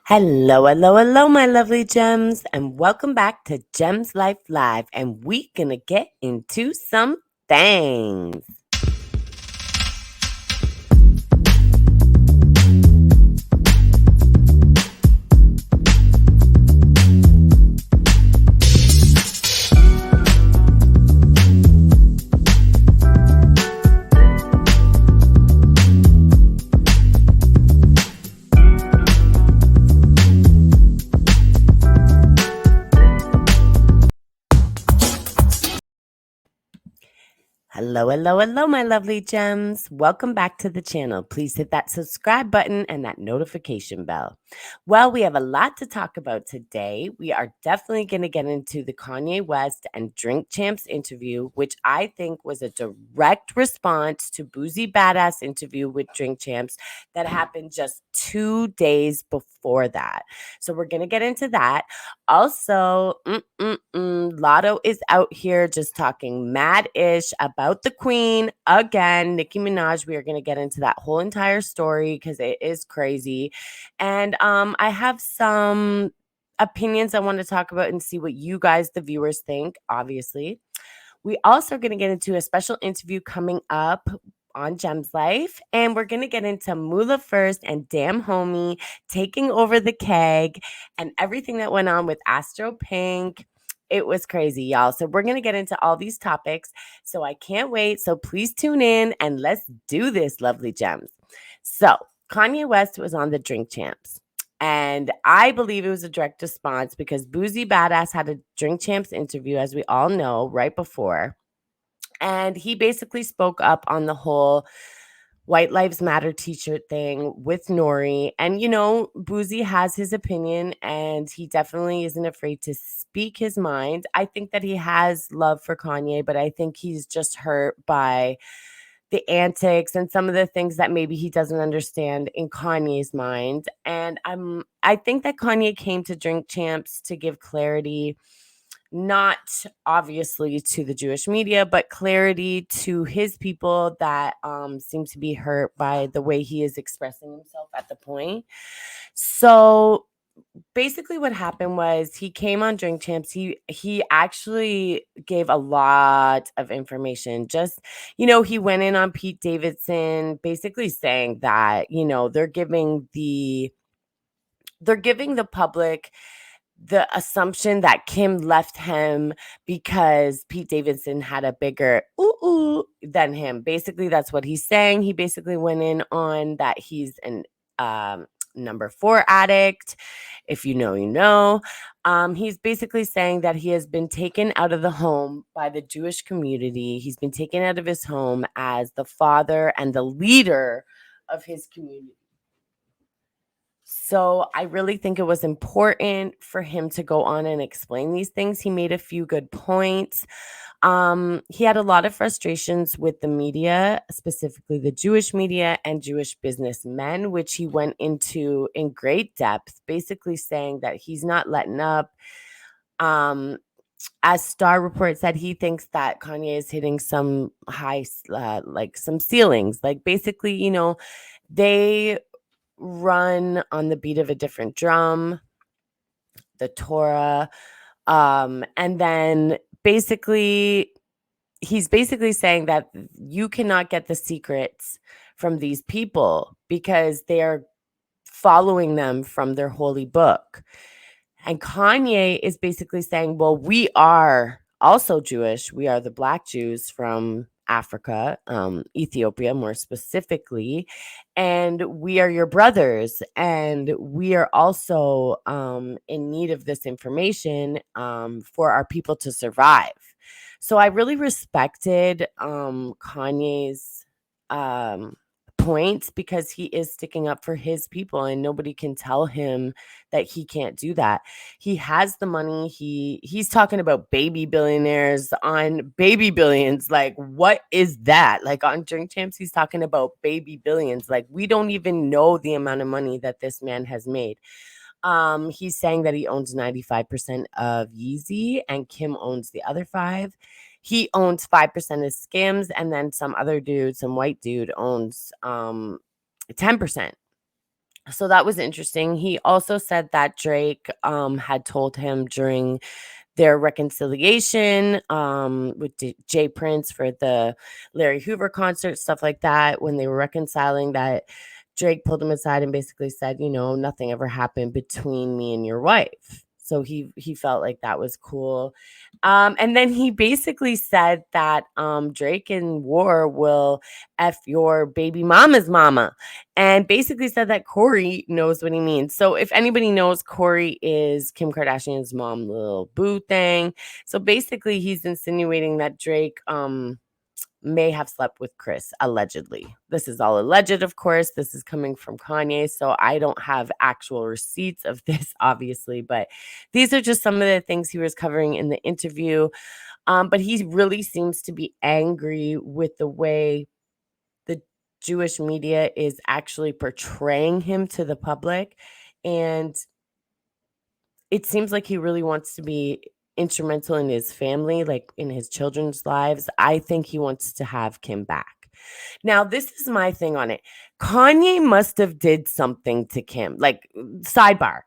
Hello, hello, hello, my lovely gems, and welcome back to Gems Life Live. And we gonna get into some things. Hello, hello, hello, my lovely gems. Welcome back to the channel. Please hit that subscribe button and that notification bell. Well, we have a lot to talk about today. We are definitely going to get into the Kanye West and Drink Champs interview, which I think was a direct response to Boosie Badass interview with Drink Champs that happened just 2 days before that. So we're going to get into that. Also, Latto is out here just talking mad-ish about the queen again, Nicki Minaj. We are going to get into that whole entire story because it is crazy. And I have some opinions I want to talk about and see what you guys, the viewers, think, obviously. We also are going to get into a special interview coming up on Gems Life, and we're going to get into Moula1st and Damnhomie taking over the keg and everything that went on with Astro Pink. It was crazy, y'all. So we're going to get into all these topics. So I can't wait. So please tune in and let's do this, lovely gems. So Kanye West was on the Drink Champs. And I believe it was a direct response because Boosie Badass had a Drink Champs interview, as we all know, right before. And he basically spoke up on the whole White Lives Matter t-shirt thing with Nori. And, Boosie has his opinion and he definitely isn't afraid to speak his mind. I think that he has love for Kanye, but I think he's just hurt by the antics and some of the things that maybe he doesn't understand in Kanye's mind. And I think that Kanye came to Drink Champs to give clarity, not obviously to the Jewish media, but clarity to his people that seem to be hurt by the way he is expressing himself at the point. So basically what happened was he came on Drink Champs. He actually gave a lot of information. Just, he went in on Pete Davidson, basically saying that, they're giving the public the assumption that Kim left him because Pete Davidson had a bigger than him. Basically, that's what he's saying. He basically went in on that he's an number 4 addict. If you know, you know. He's basically saying that he has been taken out of the home by the Jewish community. He's been taken out of his home as the father and the leader of his community. So I really think it was important for him to go on and explain these things. He made a few good points. He had a lot of frustrations with the media, specifically the Jewish media and Jewish businessmen, which he went into in great depth, basically saying that he's not letting up. As Star Report said, he thinks that Kanye is hitting some high, like some ceilings. Like basically, they run on the beat of a different drum, the Torah. And then basically, he's basically saying that you cannot get the secrets from these people because they are following them from their holy book. And Kanye is basically saying, well, we are also Jewish. We are the Black Jews from Africa, Ethiopia more specifically, and we are your brothers, and we are also in need of this information for our people to survive. So I really respected Kanye's points because he is sticking up for his people and nobody can tell him that he can't do that. He has the money. He's talking about baby billionaires on baby billions. Like, what is that? Like on Drink Champs, he's talking about baby billions. Like, we don't even know the amount of money that this man has made. He's saying that he owns 95% of Yeezy and Kim owns the other 5. He owns 5% of Skims, and then some other dude, some white dude, owns 10%. So that was interesting. He also said that Drake had told him during their reconciliation with Jay Prince for the Larry Hoover concert, stuff like that, when they were reconciling, that Drake pulled him aside and basically said, you know, nothing ever happened between me and your wife. So he felt like that was cool. And then he basically said that Drake and War will F your baby mama's mama, and basically said that Corey knows what he means. So if anybody knows, Corey is Kim Kardashian's mom, little boo thing. So basically he's insinuating that Drake may have slept with Kris, allegedly. This is all alleged, of course. This is coming from Kanye, so I don't have actual receipts of this, obviously, but these are just some of the things he was covering in the interview. But he really seems to be angry with the way the Jewish media is actually portraying him to the public. And it seems like he really wants to be instrumental in his family, like in his children's lives. I think he wants to have Kim back. Now, this is my thing on it. Kanye must have did something to Kim. Like, sidebar.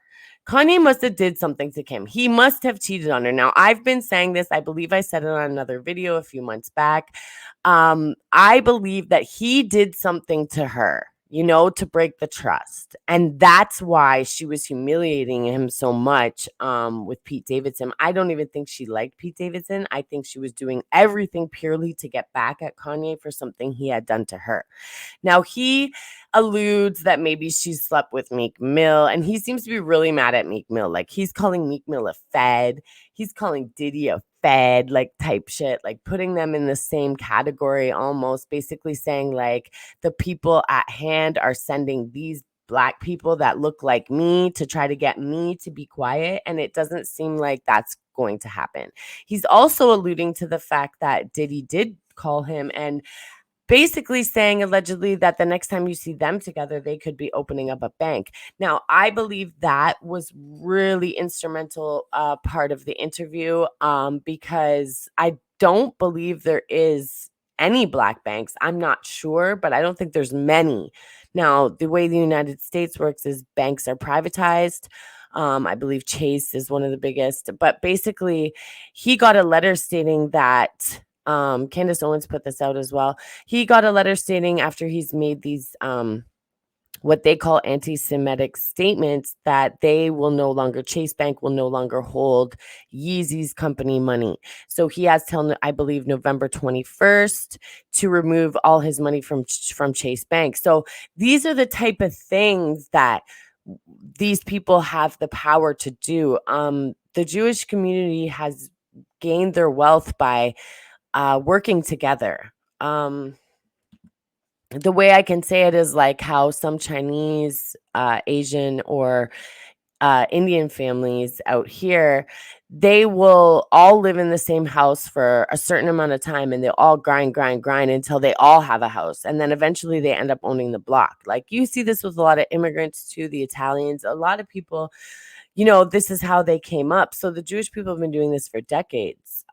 Kanye must have did something to Kim. He must have cheated on her. Now, I've been saying this. I believe I said it on another video a few months back. I believe that he did something to her, you know, to break the trust. And that's why she was humiliating him so much with Pete Davidson. I don't even think she liked Pete Davidson. I think she was doing everything purely to get back at Kanye for something he had done to her. Now, he alludes that maybe she slept with Meek Mill, and he seems to be really mad at Meek Mill. Like, he's calling Meek Mill a fed. He's calling Diddy a fed, like, type shit, like putting them in the same category almost, basically saying, like, the people at hand are sending these Black people that look like me to try to get me to be quiet, and it doesn't seem like that's going to happen. He's also alluding to the fact that Diddy did call him and basically saying allegedly that the next time you see them together, they could be opening up a bank. Now, I believe that was really instrumental part of the interview because I don't believe there is any Black banks. I'm not sure, but I don't think there's many. Now, the way the United States works is banks are privatized. I believe Chase is one of the biggest, but basically he got a letter stating that Candace Owens put this out as well. He got a letter stating after he's made these what they call anti-Semitic statements that they will no longer, Chase Bank will no longer hold Yeezy's company money. So he has till, I believe, November 21st to remove all his money from Chase Bank. So these are the type of things that these people have the power to do. The Jewish community has gained their wealth by working together. The way I can say it is like how some Chinese, Asian, or Indian families out here, they will all live in the same house for a certain amount of time, and they all grind until they all have a house. And then eventually they end up owning the block. Like, you see this with a lot of immigrants too, the Italians, a lot of people, you know, this is how they came up. So the Jewish people have been doing this for decades,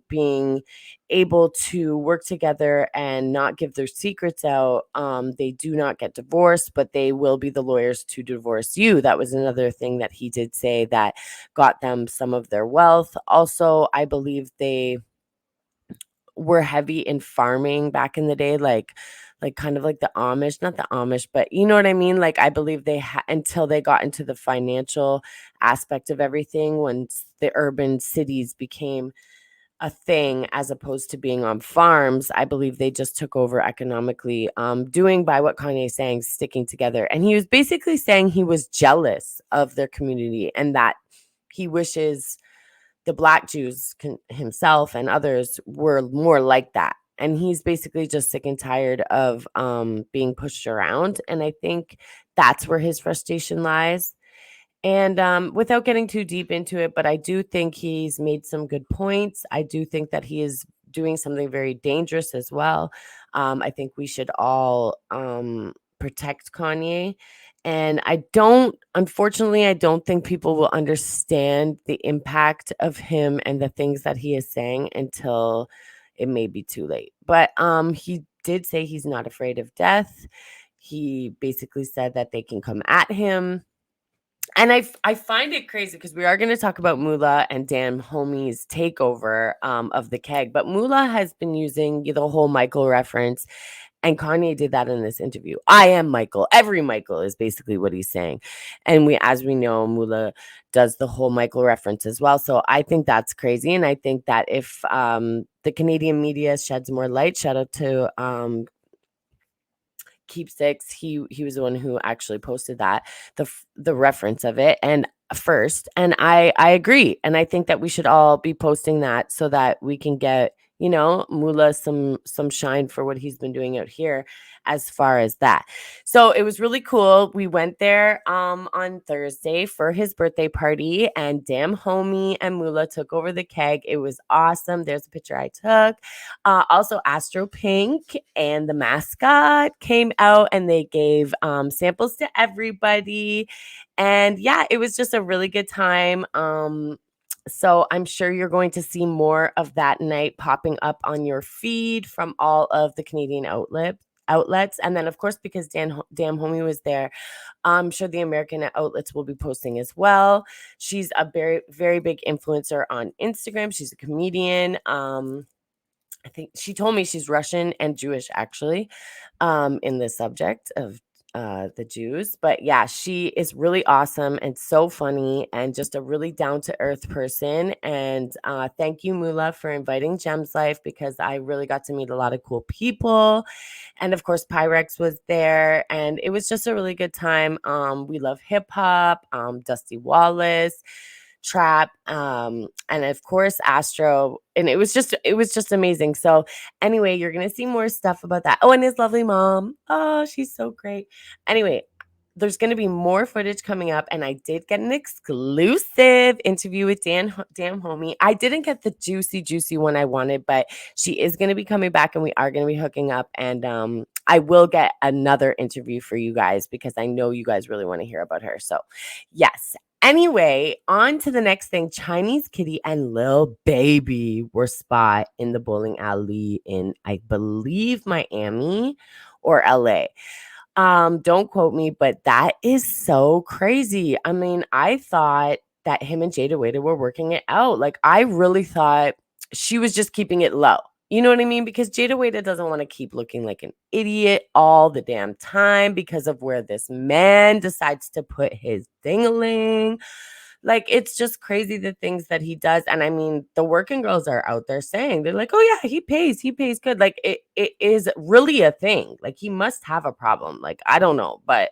being able to work together and not give their secrets out. They do not get divorced, but they will be the lawyers to divorce you. That was another thing that he did say that got them some of their wealth. Also, I believe they were heavy in farming back in the day, like kind of like the Amish, not the Amish, but you know what I mean? Like, I believe they until they got into the financial aspect of everything, when the urban cities became a thing as opposed to being on farms, I believe they just took over economically, doing by what Kanye is saying, sticking together. And he was basically saying he was jealous of their community and that he wishes the Black Jews himself and others were more like that. And he's basically just sick and tired of being pushed around. And I think that's where his frustration lies. And without getting too deep into it, but I do think he's made some good points. I do think that he is doing something very dangerous as well. I think we should all protect Kanye. And unfortunately, I don't think people will understand the impact of him and the things that he is saying until it may be too late. But he did say he's not afraid of death. He basically said that they can come at him. And I find it crazy because we are going to talk about Moula1st Damnhomie's takeover of the keg, but Moula has been using the whole Michael reference, and Kanye did that in this interview. I am Michael. Every Michael is basically what he's saying, and as we know, Moula does the whole Michael reference as well. So I think that's crazy, and I think that if the Canadian media sheds more light, shout out to Keepsakes. He was the one who actually posted that, the reference of it, and first, and I agree, and I think that we should all be posting that so that we can get Moula some shine for what he's been doing out here as far as that. So it was really cool. We went there on Thursday for his birthday party, and Damnhomie and Moula took over the keg. It was awesome. There's a picture I took. Also, Astro Pink and the mascot came out, and they gave samples to everybody. And yeah, it was just a really good time. So I'm sure you're going to see more of that night popping up on your feed from all of the Canadian outlets. And then, of course, because Damnhomie was there, I'm sure the American outlets will be posting as well. She's a very, very big influencer on Instagram. She's a comedian. I think she told me she's Russian and Jewish, actually, in the subject of the Jews. But yeah, she is really awesome and so funny and just a really down to earth person. And thank you, Moula, for inviting Gems Life, because I really got to meet a lot of cool people. And of course, Pyrex was there, and it was just a really good time. We love hip hop, Dusty Wallace, trap, and of course Astro, and it was just amazing. So anyway, you're gonna see more stuff about that. Oh, and his lovely mom, oh, she's so great. Anyway, there's going to be more footage coming up, and I did get an exclusive interview with Damnhomie. I didn't get the juicy one I wanted, but she is going to be coming back, and we are going to be hooking up, and I will get another interview for you guys because I know you guys really want to hear about her. So yes. Anyway, on to the next thing. Chinese Kitty and Lil Baby were spot in the bowling alley in, I believe, Miami or LA. Don't quote me, but that is so crazy. I mean, I thought that him and Jada Waiter were working it out. Like, I really thought she was just keeping it low. You know what I mean? Because Jada Waiter doesn't want to keep looking like an idiot all the damn time because of where this man decides to put his ding-a-ling. Like, it's just crazy the things that he does. And I mean, the working girls are out there saying, they're like, oh yeah, he pays good. Like, it is really a thing. Like, he must have a problem. Like, I don't know. But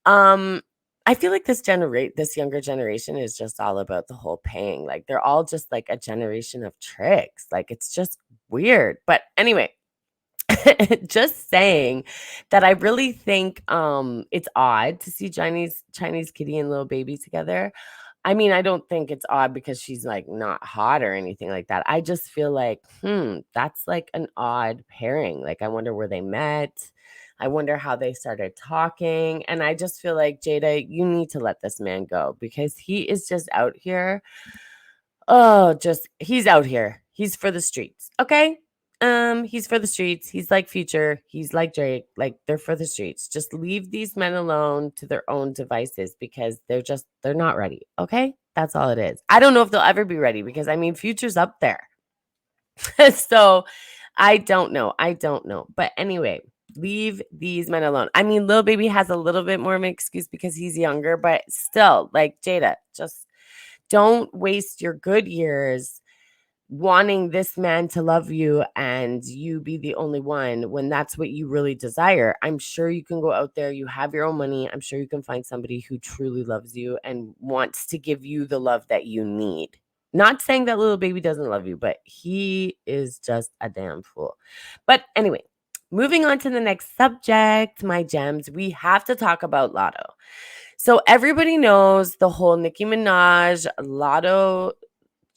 I feel like this younger generation is just all about the whole paying. Like, they're all just like a generation of tricks. Like, it's just weird. But anyway, just saying that I really think it's odd to see Chinese Kitty and Lil Baby together. I mean, I don't think it's odd because she's like not hot or anything like that. I just feel like, that's like an odd pairing. Like, I wonder where they met. I wonder how they started talking. And I just feel like, Jada, you need to let this man go because he is just out here. Oh, he's out here. He's for the streets. Okay. He's for the streets. He's like Future. He's like Drake. Like, they're for the streets. Just leave these men alone to their own devices because they're not ready. Okay? That's all it is. I don't know if they'll ever be ready because I mean, Future's up there. So I don't know. But anyway, leave these men alone. I mean, Lil Baby has a little bit more of an excuse because he's younger, but still, like, Jada, just don't waste your good years wanting this man to love you and you be the only one when that's what you really desire. I'm sure you can go out there, you have your own money. I'm sure you can find somebody who truly loves you and wants to give you the love that you need. Not saying that Lil Baby doesn't love you, but he is just a damn fool. But anyway, moving on to the next subject, my gems, we have to talk about Latto. So everybody knows the whole Nicki Minaj, Latto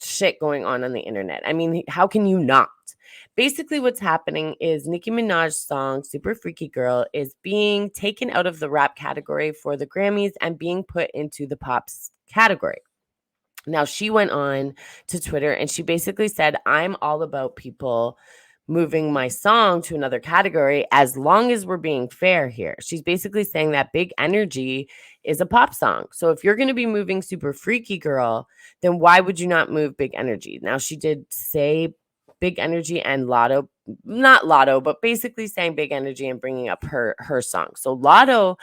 shit going on the internet. I mean, how can you not? Basically, what's happening is Nicki Minaj's song Super Freaky Girl is being taken out of the rap category for the Grammys and being put into the pops category. Now, she went on to Twitter and she basically said, I'm all about people moving my song to another category as long as we're being fair here. She's basically saying that Big Energy is a pop song. So if you're going to be moving Super Freaky Girl, then why would you not move Big Energy? Now, she did say Big Energy and Latto, not Latto, but basically saying Big Energy and bringing up her song. So Latto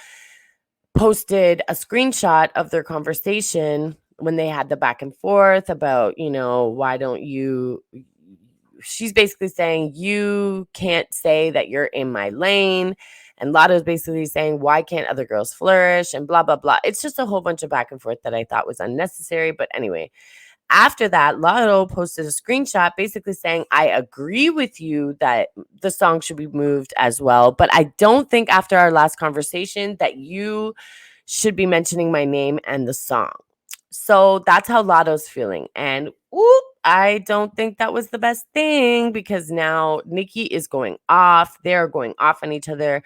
posted a screenshot of their conversation when they had the back and forth about, why don't you, she's basically saying, you can't say that you're in my lane. And Latto's basically saying, why can't other girls flourish? And blah, blah, blah. It's just a whole bunch of back and forth that I thought was unnecessary. But anyway, after that, Latto posted a screenshot basically saying, I agree with you that the song should be moved as well. But I don't think after our last conversation that you should be mentioning my name and the song. So that's how Latto's feeling. And I don't think that was the best thing because now Nicki is going off. They're going off on each other.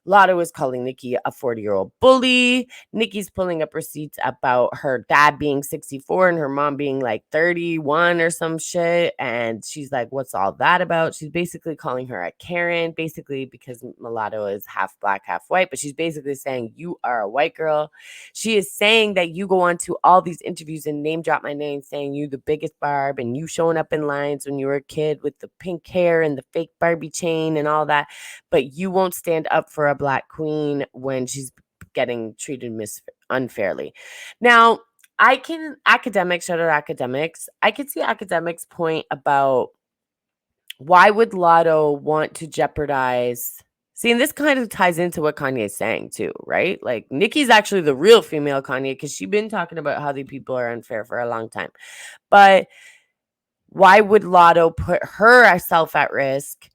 Latto is calling Nicki a 40-year-old bully. Nicki's pulling up receipts about her dad being 64 and her mom being like 31 or some shit. And she's like, what's all that about? She's basically calling her a Karen, basically because Mulatto is half black, half white. But she's basically saying, you are a white girl. She is saying that you go on to all these interviews and name drop my name, saying you the biggest Barb and you showing up in lines when you were a kid with the pink hair and the fake Barbie chain and all that. But you won't stand up for a black queen when she's getting treated unfairly. Now, I can shout out academics. I could see academics' point about why would Latto want to jeopardize. See, and this kind of ties into what Kanye's saying too, right? Like Nicki's actually the real female Kanye because she's been talking about how the people are unfair for a long time. But why would Latto put herself at risk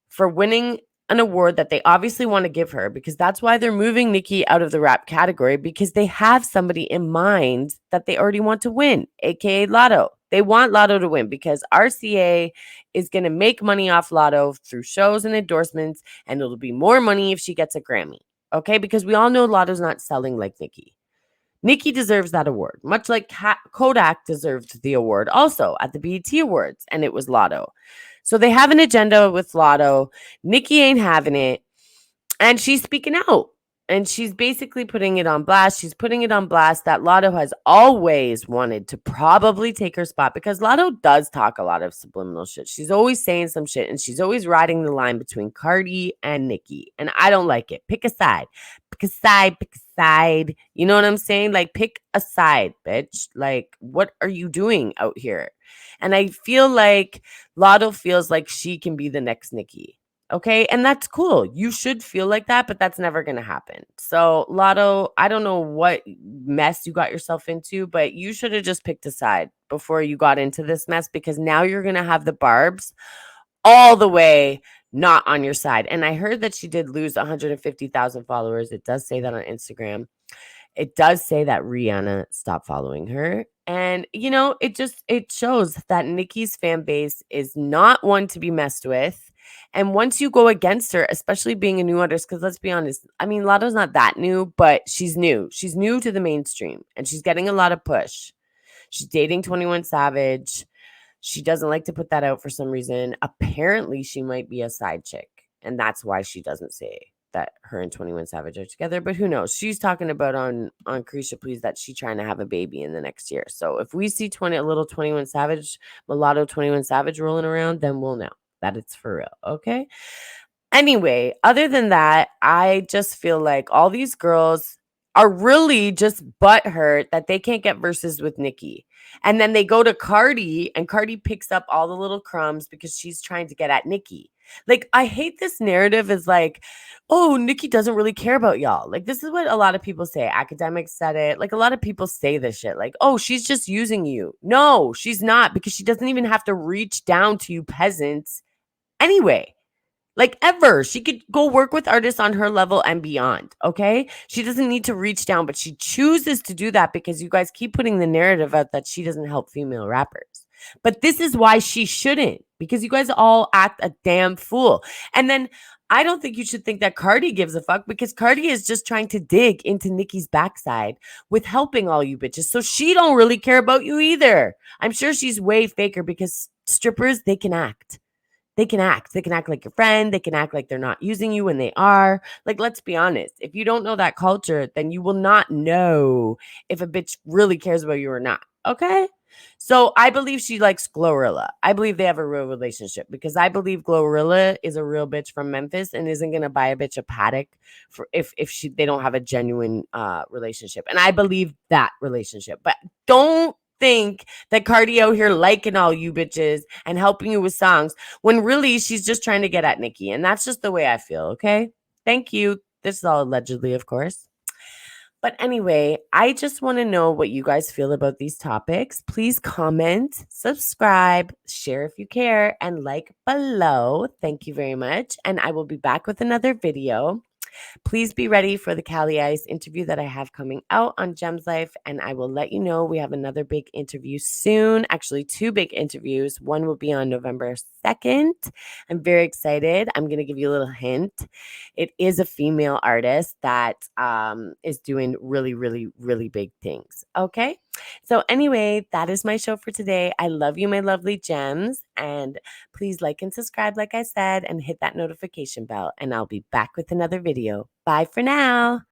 for winning an award that they obviously want to give her? Because that's why they're moving Nicki out of the rap category, because they have somebody in mind that they already want to win, aka Latto. They want Latto to win because RCA is going to make money off Latto through shows and endorsements, and it'll be more money if she gets a Grammy. Okay, because we all know Latto's not selling like Nicki. Nicki deserves that award, much like Kodak deserved the award also at the BET Awards, and it was Latto. So they have an agenda with Latto. Nicki ain't having it, and she's speaking out. And she's basically putting it on blast. She's putting it on blast that Latto has always wanted to probably take her spot because Latto does talk a lot of subliminal shit. She's always saying some shit, and she's always riding the line between Cardi and Nicki. And I don't like it. Pick a side. Pick a side. Pick a side. You know what I'm saying? Like, pick a side, bitch. Like, what are you doing out here? And I feel like Latto feels like she can be the next Nicki. Okay. And that's cool. You should feel like that, but that's never going to happen. So, Latto, I don't know what mess you got yourself into, but you should have just picked a side before you got into this mess because now you're going to have the Barbs all the way not on your side. And I heard that she did lose 150,000 followers. It does say that on Instagram. It does say that Rihanna stopped following her. And, it shows that Nicki's fan base is not one to be messed with. And once you go against her, especially being a new artist, because let's be honest, I mean, Latto's not that new, but she's new. She's new to the mainstream and she's getting a lot of push. She's dating 21 Savage. She doesn't like to put that out for some reason. Apparently, she might be a side chick. And that's why she doesn't say that her and 21 Savage are together. But who knows? She's talking about on Carisha Please that she's trying to have a baby in the next year. So if we see a little 21 Savage, Mulatto 21 Savage rolling around, then we'll know that it's for real. Okay. Anyway, other than that, I just feel like all these girls are really just butthurt that they can't get verses with Nicki. And then they go to Cardi and Cardi picks up all the little crumbs because she's trying to get at Nicki. Like, I hate this narrative is like, oh, Nicki doesn't really care about y'all. Like, this is what a lot of people say. Academics said it. Like, a lot of people say this shit. Like, oh, she's just using you. No, she's not, because she doesn't even have to reach down to you peasants anyway. Like, ever. She could go work with artists on her level and beyond, okay? She doesn't need to reach down, but she chooses to do that because you guys keep putting the narrative out that she doesn't help female rappers. But this is why she shouldn't, because you guys all act a damn fool. And then I don't think you should think that Cardi gives a fuck, because Cardi is just trying to dig into Nicki's backside with helping all you bitches. So she don't really care about you either. I'm sure she's way faker because strippers, they can act. they can act. They can act like your friend. They can act like they're not using you when they are. Like, let's be honest. If you don't know that culture, then you will not know if a bitch really cares about you or not. Okay? So I believe she likes Glorilla. I believe they have a real relationship because I believe Glorilla is a real bitch from Memphis and isn't gonna buy a bitch a paddock for if they don't have a genuine relationship. And I believe that relationship. But don't think that Cardi out here liking all you bitches and helping you with songs when really she's just trying to get at Nicki. And that's just the way I feel, okay? Thank you. This is all allegedly, of course. But anyway, I just want to know what you guys feel about these topics. Please comment, subscribe, share if you care, and like below. Thank you very much. And I will be back with another video. Please be ready for the Cali Ice interview that I have coming out on Gems Life, and I will let you know we have another big interview soon. Actually, two big interviews. One will be on November 2nd. I'm very excited. I'm going to give you a little hint. It is a female artist that is doing really, really, really big things. Okay? So anyway, that is my show for today. I love you, my lovely gems, and please like and subscribe, like I said, and hit that notification bell, and I'll be back with another video. Bye for now.